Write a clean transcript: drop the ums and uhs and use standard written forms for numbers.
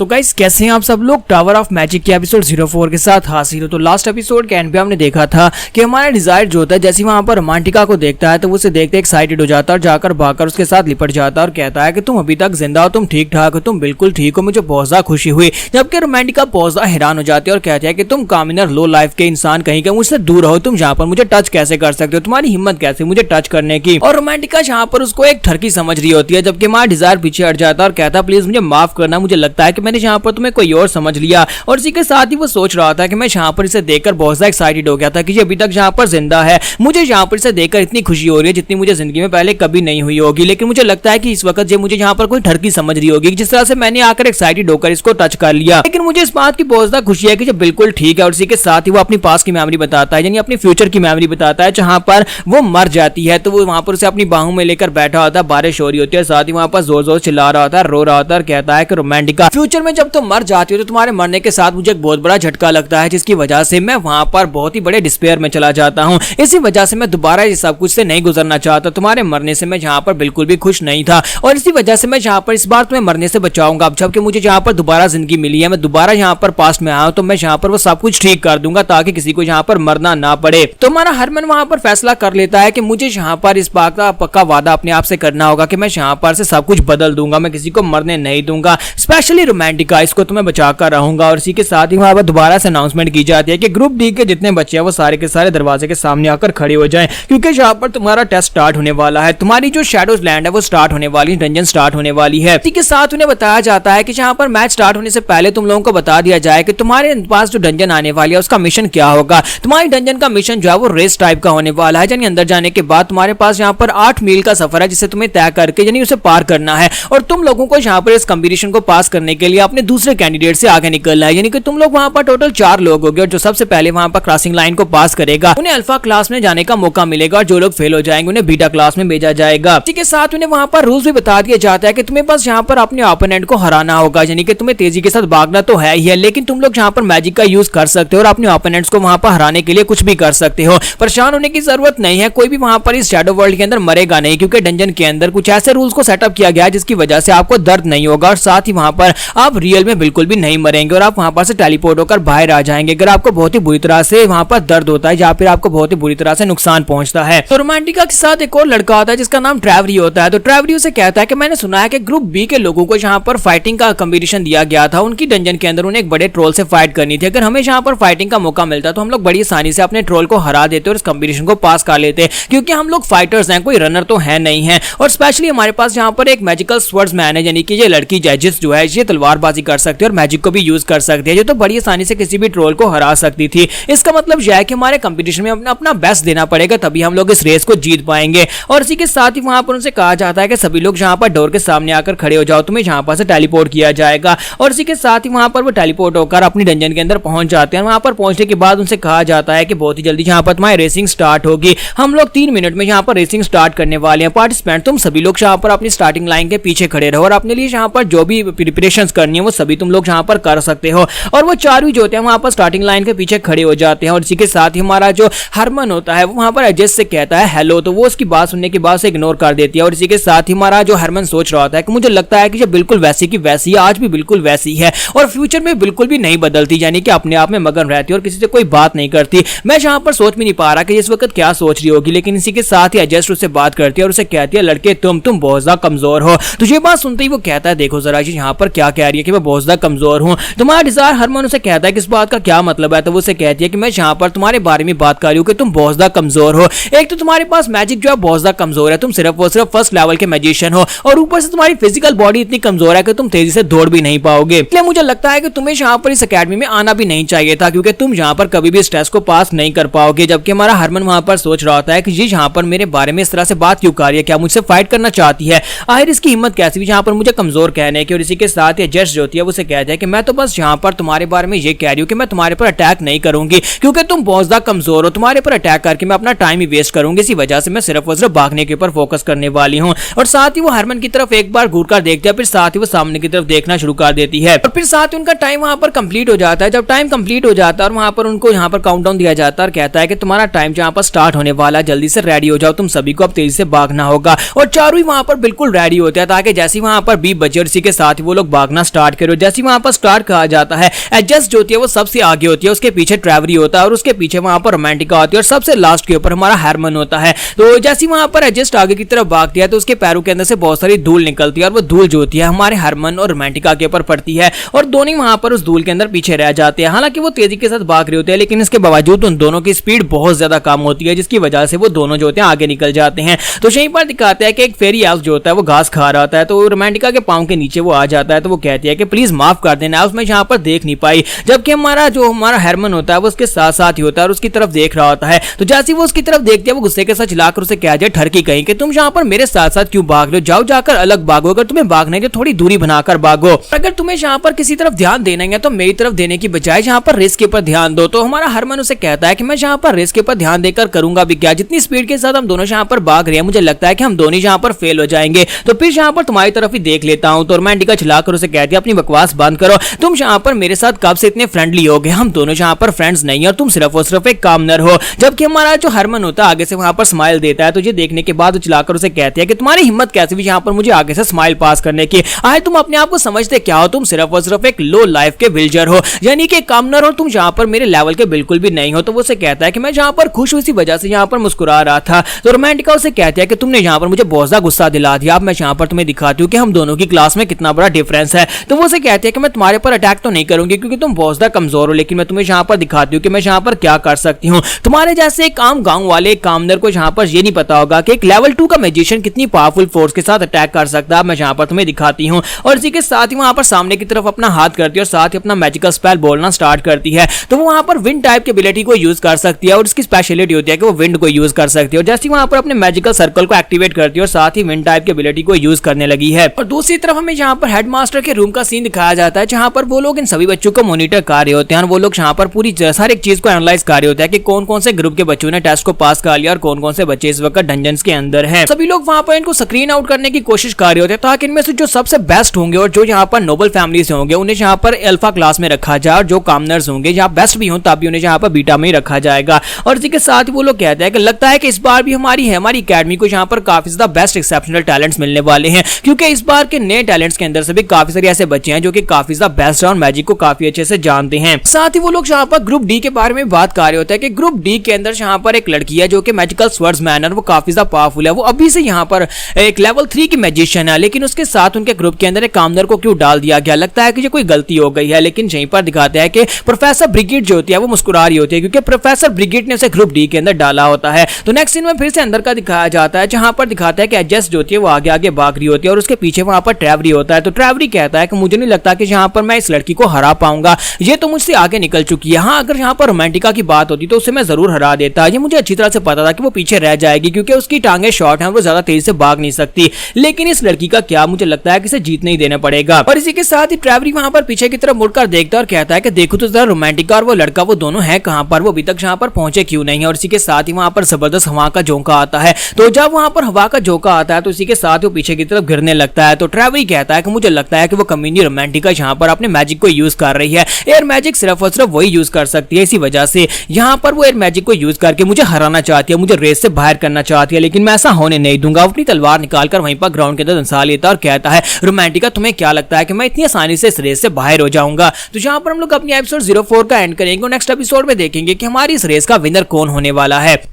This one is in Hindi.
तो गाइस कैसे हैं आप सब लोग। टावर ऑफ मैजिक के एपिसोड 04 के साथ हासिल हो। तो लास्ट एपिसोड के एंड पे हमने देखा था कि हमारा डिजायर जो होता है, जैसे वहां पर रोमांटिका को देखता है तो वो उसे देखते एक्साइटेड हो जाता है और जाकर भागकर उसके साथ लिपट जाता है और कहता है कि तुम अभी तक जिंदा हो, तुम ठीक ठाक हो, तुम बिल्कुल ठीक हो, मुझे बहुत ज्यादा खुशी हुई। जबकि रोमांटिका बहुत ज्यादा हैरान हो जाती है और कहती है कि तुम कामिनर लो लाइफ के इंसान कहीं के मुझसे दूर हो, तुम यहाँ पर मुझे टच कैसे कर सकते हो, तुम्हारी हिम्मत कैसे मुझे टच करने की। और रोमांटिका यहाँ पर उसको एक ठरकी समझ रही होती है, जबकि हमारा डिजायर पीछे हट जाता है और कहता है प्लीज मुझे माफ करना, मुझे लगता है कि मैंने यहाँ पर तुम्हें कोई और समझ लिया। और इसी के साथ ही वो सोच रहा था कि मैं यहाँ पर इसे देखकर बहुत ज्यादा एक्साइटेड हो गया था कि ये अभी तक यहाँ पर जिंदा है, मुझे यहाँ पर इसे देखकर इतनी खुशी हो रही है जितनी मुझे जिंदगी में पहले कभी नहीं हुई होगी। लेकिन मुझे लगता है कि इस वक्त ये मुझे यहाँ पर कोई ठरकी समझ रही होगी, जिस तरह से मैंने आकर एक्साइटेड होकर इसको टच कर लिया। लेकिन मुझे इस बात की बहुत ज्यादा खुशी है कि ये बिल्कुल ठीक है। और इसी के साथ ही वो अपनी पास की मेमोरी बताता है, यानी अपनी फ्यूचर की मेमोरी बताता है, जहां पर वो मर जाती है। तो वो वहां पर उसे अपनी बाहों में लेकर बैठा होता है, बारिश हो रही होती है, साथ ही वहां पर जोर जोर चिल्ला रहा होता है, रो रहा होता है और कहता है कि रोमांटिका फ्यूचर में जब तुम मर जाती हो तो तुम्हारे मरने के साथ मुझे एक बहुत बड़ा झटका लगता है, जिसकी वजह से मैं वहां पर बहुत ही बड़े डिस्पेयर में चला जाता हूं। इसी वजह से मैं दोबारा इस सब कुछ से नहीं गुजरना चाहता, तुम्हारे मरने से मैं यहाँ पर बिल्कुल भी खुश नहीं था और इसी वजह से मैं यहाँ पर इस बार तुम्हें मरने से बचाऊंगा। अब जबकि मुझे यहाँ पर दोबारा जिंदगी मिली है, मैं दोबारा यहाँ पर पास्ट में आया हूं, तो मैं यहाँ पर वो सब कुछ ठीक कर दूंगा ताकि किसी को यहाँ पर मरना ना पड़े। तो हमारा हरमन वहां पर फैसला कर लेता है कि मुझे यहाँ पर इस बात का पक्का वादा अपने आप से करना होगा कि मैं यहाँ पर से सब कुछ बदल दूंगा, मैं किसी को मरने नहीं दूंगा, स्पेशली रोमांटिका, इसको तो मैं बचाकर रहूंगा। और इसी के साथ ही वहां पर दोबारा से अनाउंसमेंट की जाती है कि ग्रुप डी के जितने बच्चे हैं वो सारे के सारे दरवाजे के सामने आकर खड़े हो जाएं, क्योंकि यहाँ पर तुम्हारा टेस्ट स्टार्ट होने वाला है, तुम्हारी जो शैडोज लैंड है वो स्टार्ट होने वाली, डंजन स्टार्ट होने वाली है। इसी के साथ उन्हें बताया जाता है कि यहाँ पर मैच स्टार्ट होने से पहले तुम लोगों को बता दिया जाए कि तुम्हारे पास जो डंजन आने वाली है उसका मिशन क्या होगा। तुम्हारी डंजन का मिशन जो है वो रेस टाइप का होने वाला है, यानी अंदर जाने के बाद तुम्हारे पास यहाँ पर 8 मील का सफर है जिसे तुम्हें तय करके यानी उसे पार करना है। और तुम लोगों को यहाँ पर इस कंपटीशन को पास करने के लिए अपने दूसरे कैंडिडेट से आगे निकलना है, यानी कि तुम लोग वहां पर टोटल 4 लोग होंगे और जो सबसे पहले वहां पर क्रॉसिंग लाइन को पास करेगा उन्हें अल्फा क्लास में जाने का मौका मिलेगा और जो लोग फेल हो जाएंगे उन्हें बीटा क्लास में भेजा जाएगा। इसी के साथ उन्हें वहां पर रूल्स भी बता दिया जाता है कि तुम्हें बस यहाँ पर अपने ओपोनेंट को हराना होगा, यानी कि तुम्हें तेजी के साथ भागना तो है ही है, लेकिन तुम लोग यहाँ पर मैजिक का यूज कर सकते हो और अपने ओपोनेंट्स को वहां पर हराने के लिए कुछ भी कर सकते हो। परेशान होने की जरूरत नहीं है, कोई भी वहां पर इस शैडो वर्ल्ड के अंदर मरेगा नहीं, क्योंकि डंजन के अंदर कुछ ऐसे रूल्स को सेटअप किया गया है जिसकी वजह से आपको दर्द नहीं होगा और साथ ही वहां पर आप रियल में बिल्कुल भी नहीं मरेंगे और आप वहां पर से टेलीपोर्ट होकर बाहर आ जाएंगे अगर आपको बहुत ही बुरी तरह से वहां पर दर्द होता है या फिर आपको बहुत ही बुरी तरह से नुकसान पहुंचता है। तो रोमांटिका के साथ एक और लड़का होता है जिसका नाम ट्रेवरी होता है। तो ट्रेवरी उसे कहता है कि मैंने सुना है कि ग्रुप बी के लोगों को यहाँ पर फाइटिंग का कंपटीशन दिया गया था, उनकी डंजन के अंदर उन्हें एक बड़े ट्रोल से फाइट करनी थी। अगर हमें यहाँ पर फाइटिंग का मौका मिलता तो हम लोग बड़ी आसानी से अपने ट्रोल को हरा देते और इस कंपटीशन को पास कर लेते, क्योंकि हम लोग फाइटर्स हैं, कोई रनर तो है नहीं है। और स्पेशली हमारे पास यहाँ पर एक मैजिकल स्वर्ड्समैन है, यानी कि ये लड़की जैजिस जो है ये तलवारबाजी कर सकती है और मैजिक को भी यूज कर सकती है, जो तो बड़ी आसानी से किसी भी ट्रोल को हरा सकती थी। इसका मतलब यह है कि हमारे कंपटीशन में अपना बेस्ट देना पड़ेगा, तभी हम लोग इस रेस को जीत पाएंगे। और इसी के साथ ही वहां पर उनसे कहा जाता है कि सभी लोग यहाँ पर डोर के सामने आकर खड़े हो जाओ, तुम्हें यहाँ पर से टेलीपोर्ट किया जाएगा। और इसी के साथ ही वहां पर वो टेलीपोर्ट होकर अपनी डंजन के अंदर पहुंच जाते हैं। वहां पर पहुंचने के बाद उनसे कहा जाता है कि बहुत ही जल्दी यहाँ पर तुम्हारी रेसिंग स्टार्ट होगी, हम लोग 3 मिनट में यहाँ पर रेसिंग स्टार्ट करने वाले हैं। पार्टिसिपेंट तुम सभी लोग यहाँ पर अपनी स्टार्टिंग लाइन के पीछे खड़े रहो और अपने लिए यहाँ पर जो भी प्रिपरेशंस करनी है वो सभी तुम लोग यहाँ पर कर सकते हो। और वो 4 भी जो होते हैं वहां पर स्टार्टिंग लाइन के पीछे खड़े हो जाते हैं। और इसी के साथ ही हमारा जो हरमन होता है वो वहां पर एजेस से कहता है हेलो, तो वो उसकी बात सुनने के बाद से इग्नोर कर देती है। और इसी के साथ ही हमारा जो हरमन सोच रहा होता है कि मुझे लगता है कि ये बिल्कुल वैसी की वैसी है, आज भी बिल्कुल वैसी है और फ्यूचर में बिल्कुल भी नहीं बदलती, यानी कि अपने आप में मगन रहती है और किसी से कोई बात नहीं करती। मैं यहाँ पर सोच भी नहीं पा रहा कि इस वक्त क्या सोच रही होगी, लेकिन इसी के साथ ही एजेस्ट उससे बात करती है और उसे कहती है लड़के तुम बहुत ज्यादा कमजोर हो। तो ये बात सुनते ही वो कहता है देखो जरा जी यहाँ पर क्या कह रही है कि मैं बहुत ज्यादा कमजोर हूँ। तुम्हारा डिजायर हरमन उसे कहता है कि इस बात का क्या मतलब है। तो वो उसे कहती है कि मैं यहाँ पर तुम्हारे बारे में बात कर रही हूँ कि तुम बहुत ज्यादा कमजोर हो। एक तो तुम्हारे पास मैजिक जो है बहुत ज्यादा कमजोर है, तुम सिर्फ और सिर्फ फर्स्ट लेवल के मैजिशियन हो और ऊपर से तुम्हारी फिजिकल बॉडी इतनी कमजोर है कि तुम तेजी से दौड़ भी नहीं पाओगे। इसलिए मुझे लगता है कि तुम्हें यहाँ पर इस अकेडमी में आना भी नहीं चाहिए था, क्योंकि तुम यहाँ पर कभी भी इस टेस्ट को पास नहीं कर पाओगे। जबकि हमारा हरमन वहां पर सोच रहा होता है कि ये यहाँ पर मेरे बारे में इस तरह से बात क्यों कर रही है, क्या मुझसे फाइट करना चाहती है, आखिर इसकी हिम्मत कैसी भी यहाँ पर मुझे कमजोर कहने की। और इसी के साथ ये जस्ट जो होती है वो उसे कहता है कि मैं तो बस यहाँ पर तुम्हारे बारे में ये कह रही हूँ कि मैं तुम्हारे पर अटैक नहीं करूंगी, क्योंकि तुम बहुत ज्यादा कमजोर हो, तुम्हारे पर अटैक करके मैं अपना टाइम ही वेस्ट करूंगी, इसी वजह से मैं सिर्फ और सिर्फ भागने के ऊपर फोकस करने वाली हूँ। और साथ ही वो हरमन की तरफ एक बार घूर कर देखती है, फिर साथ ही वो सामने की तरफ देखना शुरू कर देती है और फिर साथ ही उनका टाइम वहां पर कंप्लीट हो जाता है। जब टाइम कंप्लीट हो जाता है और वहां पर उनको यहाँ पर काउंटडाउन दिया जाता है और कहता है कि तुम्हारा टाइम जहाँ पर स्टार्ट होने वाला है, जल्दी से रेडी हो जाओ, तुम सभी को अब तेजी से भागना होगा। और चारों ही वहां पर बिल्कुल रेडी होते हैं ताकि जैसे वहां पर 20 बजे और इसी के साथ ही वो लोग भागना स्टार्ट करो। जैसे वहां पर स्टार्ट कहा जाता है, एडजस्ट जो होती है वो सबसे आगे होती है, उसके पीछे ट्रेवरी होता है और उसके पीछे वहां पर रोमांटिका होती है और सबसे लास्ट के ऊपर हमारा हरमन होता है। तो जैसे वहां पर एडजस्ट आगे की तरफ भागती है तो उसके पैरों के अंदर से बहुत सारी धूल निकलती है और वो धूल जो होती है हमारे हरमन और रोमांटिका के ऊपर पड़ती है और दोनों वहां पर उस धूल के अंदर पीछे रह जाते हैं। हालांकि वो तेजी के साथ भाग रहे होते हैं लेकिन इसके बावजूद उन दोनों की स्पीड बहुत ज्यादा कम होती है, जिसकी वजह से वो दोनों जो होते हैं आगे निकल जाते हैं। तो यहीं पर दिखाते हैं कि एक फेरी एल्फ जो होता है वो घास खा रहा होता है, तो रोमांटिका के पांव के नीचे वो आ जाता है। तो वो कहती है कि प्लीज माफ कर देना, उसमें यहाँ पर देख नहीं पाई, जबकि हमारा हरमन होता है वो उसके साथ साथ ही होता है और उसकी तरफ देख रहा होता है। तो जैसे वो उसकी तरफ देखती है वो गुस्से के साथ चिल्लाकर उसे कह दिया ठरकी कहीं कि तुम यहाँ पर मेरे साथ साथ क्यों भाग रहे हो, जाओ जाकर अलग भागो, अगर तुम्हें भागना है तो थोड़ी दूरी बनाकर भागो, अगर तुम्हें यहाँ पर किसी तरफ ध्यान देना है तो मेरी तरफ देने की बजाय यहाँ पर रेस के ऊपर ध्यान दो। तो हमारा हरमन उसे कहता है कि मैं यहाँ पर रेस के ऊपर ध्यान देकर करूंगा भी क्या, जितनी स्पीड के साथ हम दोनों यहाँ पर भाग रहे हैं मुझे लगता है कि हम दोनों यहाँ पर फेल हो जाएंगे, तो फिर यहाँ पर तुम्हारी तरफ ही देख लेता हूँ। तो रोमांटिका चिल्लाकर उसे कहती है अपनी बकवास बंद करो, तुम यहाँ पर मेरे साथ कब से इतने फ्रेंडली हो गए, हम दोनों यहाँ पर फ्रेंड्स नहीं है और तुम सिर्फ और सिर्फ एक कामनर हो। जबकि हमारा जो हरमन होता है आगे से वहां पर स्माइल देता है, तो ये देखने के बाद चिल्लाकर उसे कहती है कि तुम्हारी हिम्मत कैसे भी यहाँ पर मुझे आगे से स्माइल पास करने की, आए तुम अपने आप को समझते क्या हो, तुम सिर्फ और सिर्फ एक लो लाइफ के विल्जर हो, यानी कि कामनर हो, तुम यहाँ पर मेरे लेवल के बिल्कुल भी नहीं हो। तो वो उसे कहता है कि मैं यहाँ पर खुश इसी वजह से यहाँ पर मुस्कुरा रहा था। तो रोमांटिका उसे कहती है कि तुमने यहाँ पर मुझे बहुत ज्यादा गुस्सा दिला दिया, अब मैं यहाँ पर तुम्हें दिखाती हूँ कि हम दोनों की क्लास में कितना बड़ा डिफरेंस है। तो वो उसे कहती है कि मैं तुम्हारे पर अटैक तो नहीं करूंगी क्योंकि तुम बहुत ज्यादा कमजोर हो, लेकिन मैं तुम्हें यहाँ पर दिखाती हूँ कि मैं यहाँ पर क्या कर सकती हूँ। तुम्हारे जैसे एक आम गांव वाले एक कामनर को यहाँ पर ये नहीं पता होगा कि एक लेवल 2 का मैजिशियन कितनी पावरफुल फोर्स के साथ अटैक कर सकता है, मैं यहाँ पर तुम्हें दिखाती हूँ। और इसी के साथ ही वहां पर सामने की तरफ अपना हाथ करती है और साथ ही अपना मैजिकल स्पेल बोलना स्टार्ट करती है। तो वो वहां पर विंड टाइप की एबिलिटी को यूज कर सकती है और उसकी स्पेशलिटी होती है कि वो विंड को यूज कर सकती है। और जैसे वहां पर अपने मैजिकल सर्कल को एक्टिवेट करती है और साथ ही विंड टाइप की एबिलिटी को यूज करने लगी है। और दूसरी तरफ हमें यहाँ पर हेडमास्टर के रूम का सीन दिखाया जाता है जहां पर वो लोग इन सभी बच्चों को मॉनिटर कर रहे होते हैं और वो लोग यहाँ पर पूरी हर एक चीज को एनालाइज कर रहे होते हैं कि कौन कौन से ग्रुप के बच्चों ने टेस्ट को पास कर लिया और कौन कौन से बच्चे इस वक्त डंजन्स के अंदर हैं। सभी लोग वहां पर इनको स्क्रीन आउट करने की कोशिश कर रहे होते हैं ताकि इनमें से जो सबसे बेस्ट होंगे और जो यहाँ पर नोबल फैमिली से होंगे उन्हें यहाँ पर अल्फा क्लास में रखा जाए और जो कामनर्स होंगे यहाँ बेस्ट भी हों तब भी उन्हें यहाँ पर बीटा में ही रखा जाएगा। और इसी के साथ वो लोग कहते हैं कि लगता है कि इस बार भी हमारी एकेडमी को यहाँ पर काफी ज्यादा बेस्ट एक्सेप्शनल टैलेंट्स मिलने वाले हैं, क्योंकि इस बार के नए टैलेंट्स के अंदर से भी काफी सारे ऐसे बच्चे हैं जो कि काफी ज्यादा बेस्ट और मैजिक को काफी अच्छे से जानते हैं। साथ ही वो लोग यहाँ पर ग्रुप डी के बारे में बात कर रहे होते हैं कि ग्रुप डी के अंदर यहाँ पर एक लड़की है जो कि मैजिकल स्वर्ड्समैन है, वो काफी ज्यादा पावरफुल है, वो अभी से यहाँ पर एक लेवल 3 की मैजिशियन है, लेकिन उसके साथ उनके ग्रुप के अंदर एक कामनर को क्यों डाल दिया गया, लगता है कि ये कोई गलती हो गई है। लेकिन यहीं पर दिखाते हैं कि प्रोफेसर ब्रिगेड जो होती है वो मुस्कुरा रही होती है क्योंकि प्रोफेसर ब्रिगेड ने उसे ग्रुप डी के अंदर डाला होता है। तो नेक्स्ट सीन में फिर से अंदर का दिखाया जाता है जहां पर दिखाता है कि एडजस्ट जो होती है वो आगे आगे भाग रही होती है और उसके पीछे वहां पर ट्रेवरी होता है। तो ट्रेवरी कहता है कि मुझे नहीं लगता कि यहाँ पर मैं इस लड़की को हरा पाऊंगा, ये तो मुझसे आगे निकल चुकी है। हाँ, अगर यहाँ पर रोमांटिका की बात होती तो उसे मैं जरूर हरा देता, ये मुझे अच्छी तरह से पता था कि वो पीछे रह जाएगी क्योंकि उसकी टांगे शॉर्ट हैं, वो ज्यादा तेजी से भाग नहीं सकती। लेकिन इस लड़की का क्या, मुझे लगता है कि इसे जीतना ही देना पड़ेगा। और इसी के साथ ही ट्रेवरी वहां पर पीछे की तरफ मुड़कर देखता है और कहता है कि देखो तो जरा रोमांटिका और वो लड़का वो दोनों हैं कहां पर, वो अभी तक यहाँ पर पहुंचे क्यों नहीं है। और इसी के साथ ही वहां पर जबरदस्त हवा का झोंका आता है। तो जब वहां पर हवा का झोंका आता है तो इसी के साथ वो पीछे की तरफ गिरने लगता है। तो ट्रेवरी कहता है कि मुझे लगता है कि वो कमीनी रोमांटिका यहाँ पर अपने मैजिक को यूज कर रही है, एयर मैजिक सिर्फ और सिर्फ वही यूज कर सकती है, इसी वजह से यहाँ पर वो एयर मैजिक को यूज करके मुझे हराना चाहती है, मुझे रेस से बाहर करना चाहती है, लेकिन मैं ऐसा होने नहीं दूंगा। अपनी तलवार निकालकर वहीं पर ग्राउंड के अंदर धंसा लेता और कहता है रोमांटिका तुम्हें क्या लगता है कि मैं इतनी आसानी से इस रेस से बाहर हो जाऊंगा। तो यहाँ पर हम लोग अपनी एपिसोड 04 का एंड करेंगे और नेक्स्ट एपिसोड में देखेंगे कि हमारी इस रेस का विनर कौन होने वाला है।